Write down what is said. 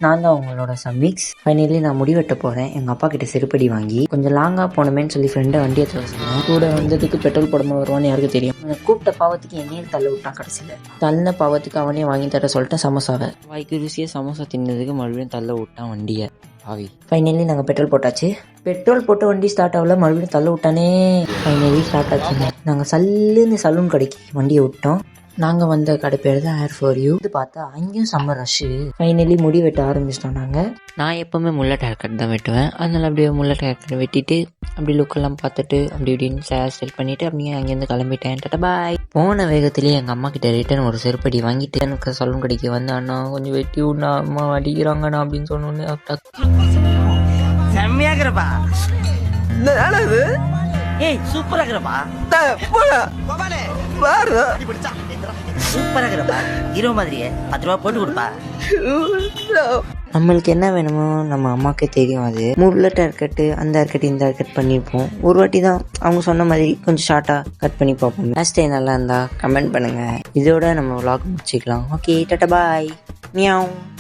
நான் தான் உங்களோட சம்மிக்ஸ். ஃபைனலி நான் முடி வெட்ட போகிறேன். எங்கள் அப்பா கிட்ட செருப்படி வாங்கி கொஞ்சம் லாங்காக போனமேன்னு சொல்லி ஃப்ரெண்டை வண்டியை தர சொன்னேன். கூட வந்ததுக்கு பெட்ரோல் போடாமல் வருவான்னு யாருக்கு தெரியும். கூப்பிட்ட பாவத்துக்கு என்னையும் தள்ள விட்டான். கடைசியில் தள்ள பாவத்துக்கு அவனே வாங்கி தர சொல்லிட்டேன் சமோசாவை. வாய்க்கு ருசியாக சமோசா தின்னதுக்கு மறுபடியும் தள்ள விட்டான் வண்டியை. பாவி. ஃபைனலி நாங்கள் பெட்ரோல் போட்டாச்சு. பெட்ரோல் போட்ட வண்டி ஸ்டார்ட் ஆகல, மறுபடியும் தள்ள விட்டானே. ஃபைனலி ஸ்டார்ட் ஆச்சுங்க. நாங்கள் சல்லுன்னு சலூன் கடைக்கு வண்டியை விட்டோம். நாங்கள் வந்த கடை பேர் தான் ஏர் ஃபார் யூ. இது பார்த்தா அங்கேயும் சம்மர் ரஷ்ஷு. ஃபைனலி முடி வெட்ட ஆரம்பிச்சிட்டோம் நாங்கள். நான் எப்போவுமே முல்லட் ஹேர் கட் தான் வெட்டுவேன். அதனால் அப்படியே முல்லட் ஹேர் கட் வெட்டிட்டு அப்படி லுக்கெல்லாம் பார்த்துட்டு அப்படி இப்படின்னு ஹேர் ஸ்டைல் பண்ணிவிட்டு அப்படியே அங்கேருந்து கிளம்பிட்டேன். டாடா பாய். போன வேகத்துலேயே எங்கள் அம்மா கிட்ட ரிட்டன் ஒரு செருப்படி வாங்கிட்டு எனக்கு சலூன் கடைக்கு வந்து அண்ணா கொஞ்சம் வெட்டி விடா, அம்மா அடிக்கிறாங்கண்ணா அப்படின்னு சொன்னோன்னே செம்மையாகிறப்பா. ஏய் சூப்பராகிறப்பா. சூப்பராகிறப்பா. ஹீரோ மாதிரியே 10 ரூபா போட்டு கொடுப்பா. நம்மளுக்கு என்ன வேணுமோ நம்ம அம்மாவுக்கு தெரியும். அது முல்லட் ஹேர் கட்டு, அந்த ஹேர் கட் இந்த ஹேர் கட் பண்ணியிருப்போம். ஒரு வாட்டி தான் அவங்க சொன்ன மாதிரி கொஞ்சம் ஷார்ட்டாக கட் பண்ணி பார்ப்போம். ஹேர் ஸ்டைல் நல்லா இருந்தால் கமெண்ட் பண்ணுங்கள். இதோட நம்ம vlog முடிச்சிக்கலாம். ஓகே டாடா பாய். மியாவ்.